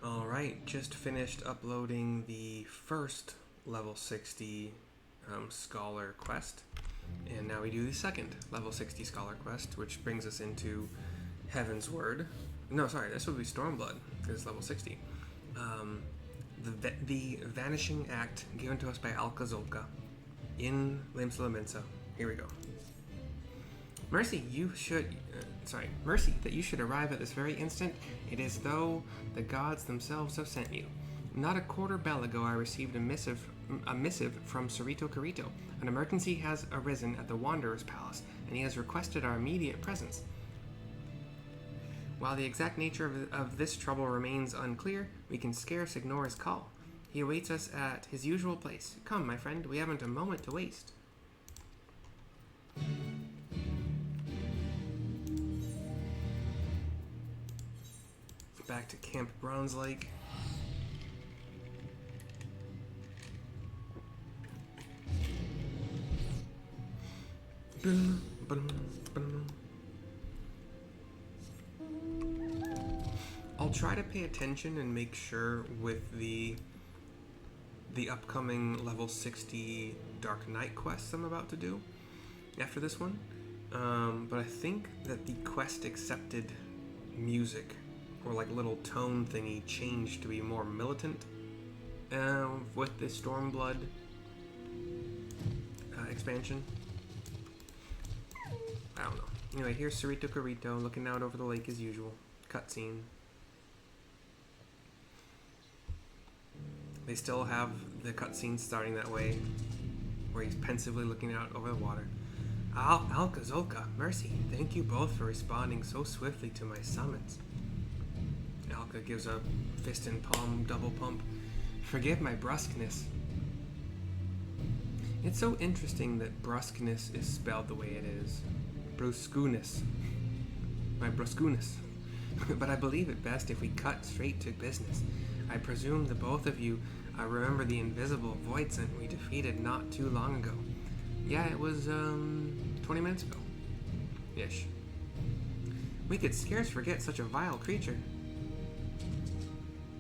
Alright, just finished uploading the first level 60 Scholar quest, and now we do the second level 60 Scholar quest, which brings us into Heaven's Word. No, sorry, this would be Stormblood, because it's level 60. The Vanishing Act given to us by Alcazolka in Limsa Mensa. Here we go. Mercy, mercy that you should arrive at this very instant. It is though the gods themselves have sent you. Not a quarter bell ago I received a missive from Surito Carito. An emergency has arisen at the Wanderer's Palace, and he has requested our immediate presence. While the exact nature of this trouble remains unclear, we can scarce ignore his call. He awaits us at his usual place. Come, my friend, we haven't a moment to waste. Back to Camp Bronze Lake. I'll try to pay attention and make sure with the upcoming level 60 Dark Knight quests I'm about to do after this one. But I think that the quest accepted music or like little tone thingy changed to be more militant with the Stormblood expansion. I don't know. Anyway, here's Surito Carito looking out over the lake as usual. Cutscene. They still have the cutscene starting that way, where he's pensively looking out over the water. Alcazolka, mercy, thank you both for responding so swiftly to my summons. Alka gives a fist and palm double pump. Forgive my brusqueness. It's so interesting that brusqueness is spelled the way it is. Brusqueness. My brusqueness. But I believe it best if we cut straight to business. I presume the both of you remember the invisible Voidsent we defeated not too long ago. Yeah, it was 20 minutes ago. Ish. We could scarce forget such a vile creature.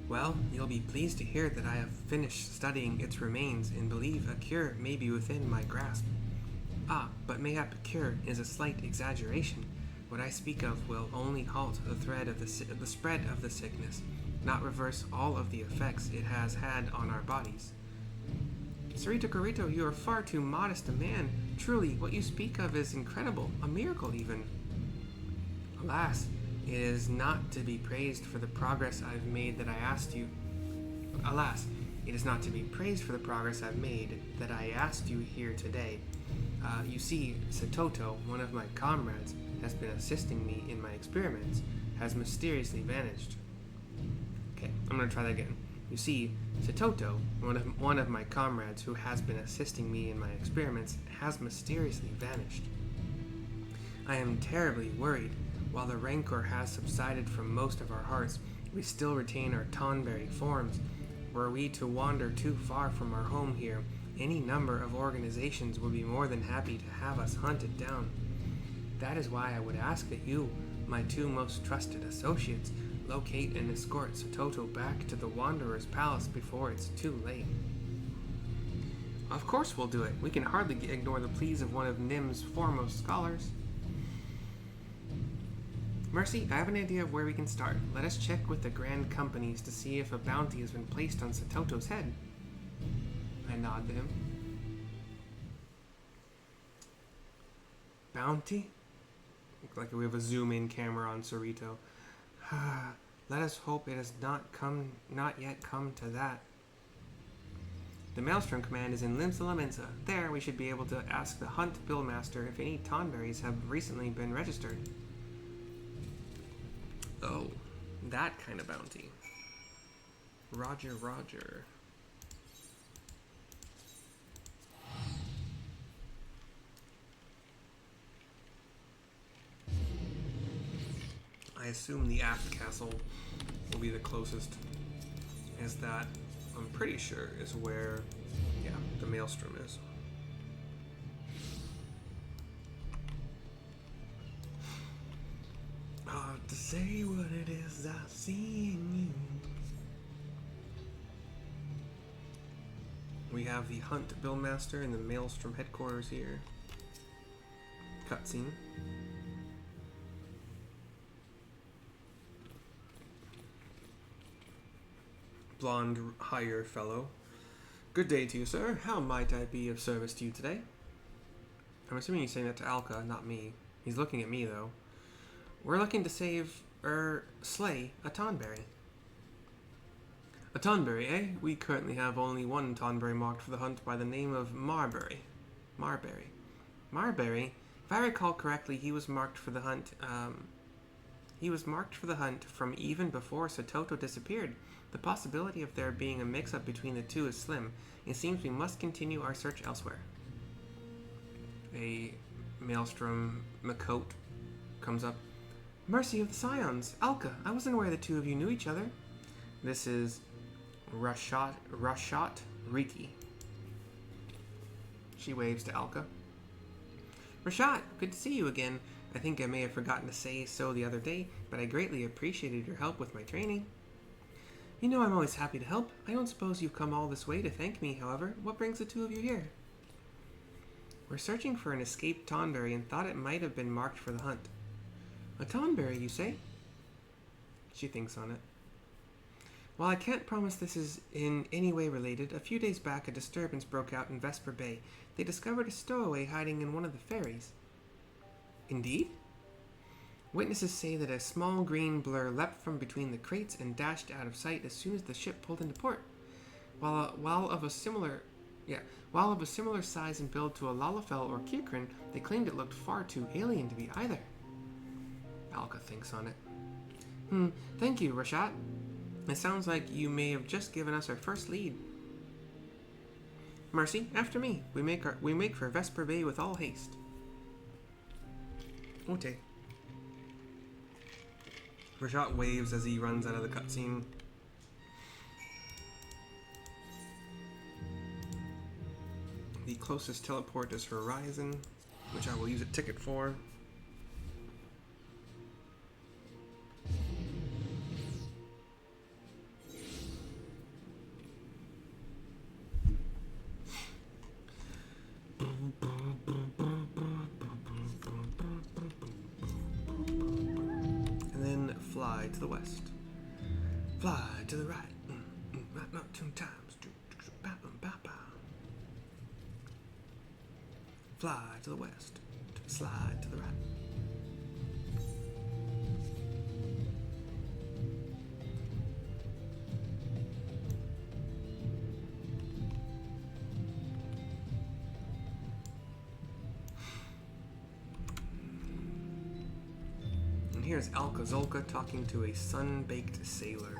Well, you'll be pleased to hear that I have finished studying its remains and believe a cure may be within my grasp. But mayhap a cure is a slight exaggeration. What I speak of will only halt the the spread of the sickness, not reverse all of the effects it has had on our bodies. Surito Carito, you are far too modest a man. Truly, what you speak of is incredible, a miracle even. Alas, it is not to be praised for the progress I've made that I asked you. Alas, it is not to be praised for the progress I've made that I asked you here today. You see, Satoto, one of my comrades, has been assisting me in my experiments, has mysteriously vanished. Okay, I'm gonna try that again. You see, Satoto, one of my comrades who has been assisting me in my experiments, has mysteriously vanished. I am terribly worried. While the rancor has subsided from most of our hearts, we still retain our Tonberry forms. Were we to wander too far from our home here, any number of organizations would be more than happy to have us hunted down. That is why I would ask that you, my two most trusted associates, locate and escort Satoto back to the Wanderer's Palace before it's too late. Of course we'll do it. We can hardly ignore the pleas of one of NIM's foremost scholars. Mercy, I have an idea of where we can start. Let us check with the Grand Companies to see if a bounty has been placed on Satoto's head. I nod to him. Bounty? Like we have a zoom-in camera on Surito. Let us hope it has not yet come to that. The Maelstrom Command is in Limsa Mensa. There, we should be able to ask the Hunt Billmaster if any Tonberries have recently been registered. Oh, that kind of bounty. Roger, roger. I assume the aft castle will be the closest, as that, I'm pretty sure, is where, yeah, the Maelstrom is. Hard to say what it is I see in you. We have the Hunt Billmaster in the Maelstrom headquarters here. Cutscene. Blonde higher fellow. Good day to you, sir. How might I be of service to you today? I'm assuming he's saying that to Alka, not me. He's looking at me, though. We're looking to slay a Tonberry. A Tonberry, eh? We currently have only one Tonberry marked for the hunt by the name of Marberry. Marberry? If I recall correctly, he was marked for the hunt, from even before Sototo disappeared. The possibility of there being a mix-up between the two is slim. It seems we must continue our search elsewhere. A Maelstrom Makote comes up. Mercy of the Scions! Alka, I wasn't aware the two of you knew each other. This is Rashat Riki. She waves to Alka. Rashat, good to see you again. I think I may have forgotten to say so the other day, but I greatly appreciated your help with my training. You know I'm always happy to help. I don't suppose you've come all this way to thank me, however. What brings the two of you here? We're searching for an escaped Tonberry and thought it might have been marked for the hunt. A Tonberry, you say? She thinks on it. While I can't promise this is in any way related, a few days back a disturbance broke out in Vesper Bay. They discovered a stowaway hiding in one of the ferries. Indeed? Witnesses say that a small green blur leapt from between the crates and dashed out of sight as soon as the ship pulled into port. While of a similar size and build to a Lalafell or Kirkran, they claimed it looked far too alien to be either. Alka thinks on it. Thank you, Rashat. It sounds like you may have just given us our first lead. Mercy, after me. We make for Vesper Bay with all haste. Okay. Rashat waves as he runs out of the cutscene. The closest teleport is Horizon, which I will use a ticket for. Fly to the west. Fly to the right. Not 2 times. Fly to the west. Slide to the right. Here's Alka Zolka talking to a sun-baked sailor.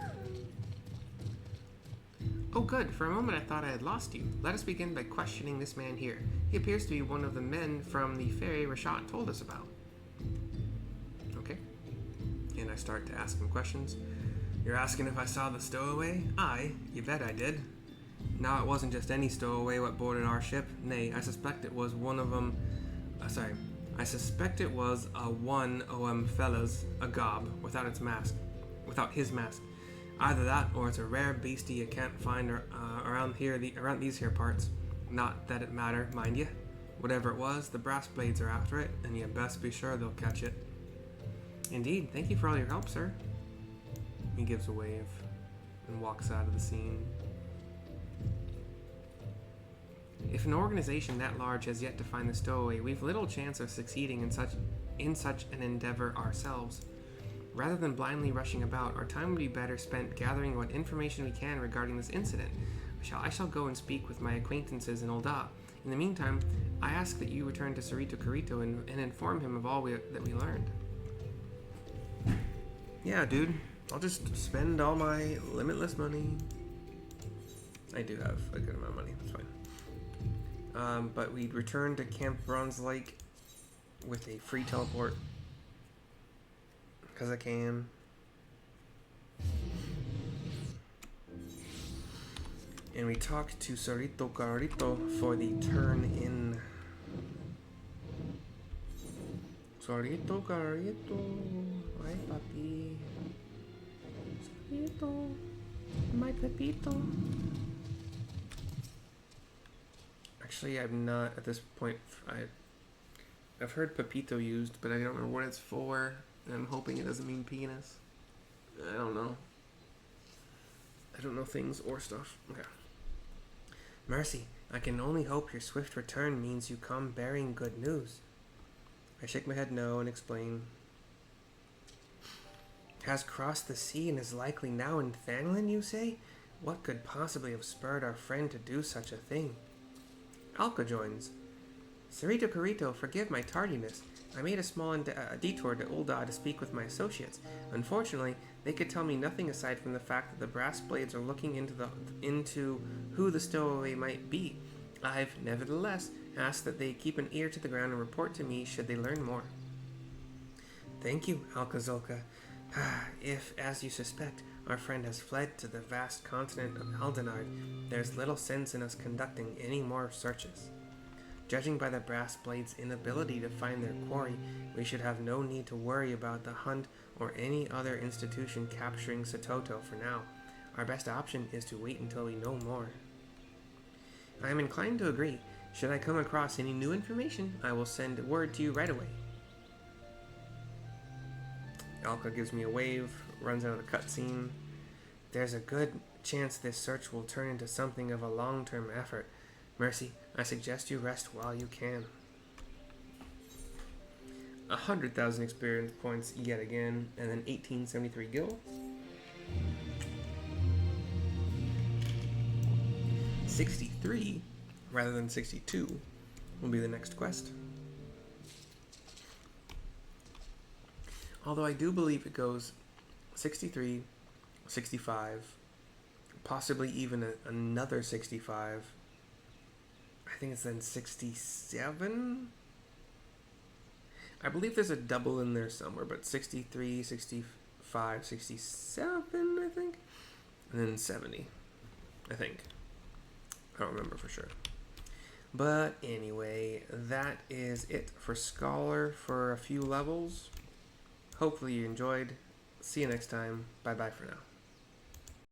Oh good, for a moment I thought I had lost you. Let us begin by questioning this man here. He appears to be one of the men from the ferry Rashat told us about. Okay. And I start to ask him questions. You're asking if I saw the stowaway? Aye, you bet I did. Now it wasn't just any stowaway what boarded our ship. Nay, I suspect it was one of them... I suspect it was one fellas, a gob, without his mask. Either that, or it's a rare beastie you can't find around these here parts. Not that it matter, mind ye. Whatever it was, the brass blades are after it, and you best be sure they'll catch it. Indeed, thank you for all your help, sir. He gives a wave and walks out of the scene. If an organization that large has yet to find the stowaway, we've little chance of succeeding in such an endeavor ourselves. Rather than blindly rushing about, our time would be better spent gathering what information we can regarding this incident. I shall go and speak with my acquaintances in Ul'dah. In the meantime, I ask that you return to Surito Carito and inform him of all that we learned. Yeah, dude. I'll just spend all my limitless money. I do have a good amount of money. That's fine. But we'd return to Camp Bronze Lake with a free teleport. Because I can. And we talk to Surito Carito for the turn in. Surito Carito. Ay, papi. Surito. My Pepito. Actually, I'm not at this point. I've heard Pepito used, but I don't know what it's for. And I'm hoping it doesn't mean penis. I don't know. I don't know things or stuff. Okay. Mercy, I can only hope your swift return means you come bearing good news. I shake my head no and explain. Has crossed the sea and is likely now in Thanglan, you say? What could possibly have spurred our friend to do such a thing? Alka joins. Surito Carito, forgive my tardiness. I made a small detour to Ul'dah to speak with my associates. Unfortunately, they could tell me nothing aside from the fact that the brass blades are looking into who the stowaway might be. I've, nevertheless, asked that they keep an ear to the ground and report to me should they learn more. Thank you, Alka-Zolka. If, as you suspect, our friend has fled to the vast continent of Aldenard, there's little sense in us conducting any more searches. Judging by the brass blade's inability to find their quarry, we should have no need to worry about the hunt or any other institution capturing Satoto for now. Our best option is to wait until we know more. I am inclined to agree. Should I come across any new information, I will send word to you right away. Alka gives me a wave, runs out of the cutscene. There's a good chance this search will turn into something of a long-term effort. Mercy, I suggest you rest while you can. 100,000 experience points yet again, and then 1873 gil. 63, rather than 62, will be the next quest. Although I do believe it goes 63, 65, possibly even another 65. I think it's then 67. I believe there's a double in there somewhere, but 63, 65, 67, I think. And then 70, I think. I don't remember for sure. But anyway, that is it for Scholar for a few levels. Hopefully you enjoyed. See you next time. Bye-bye for now.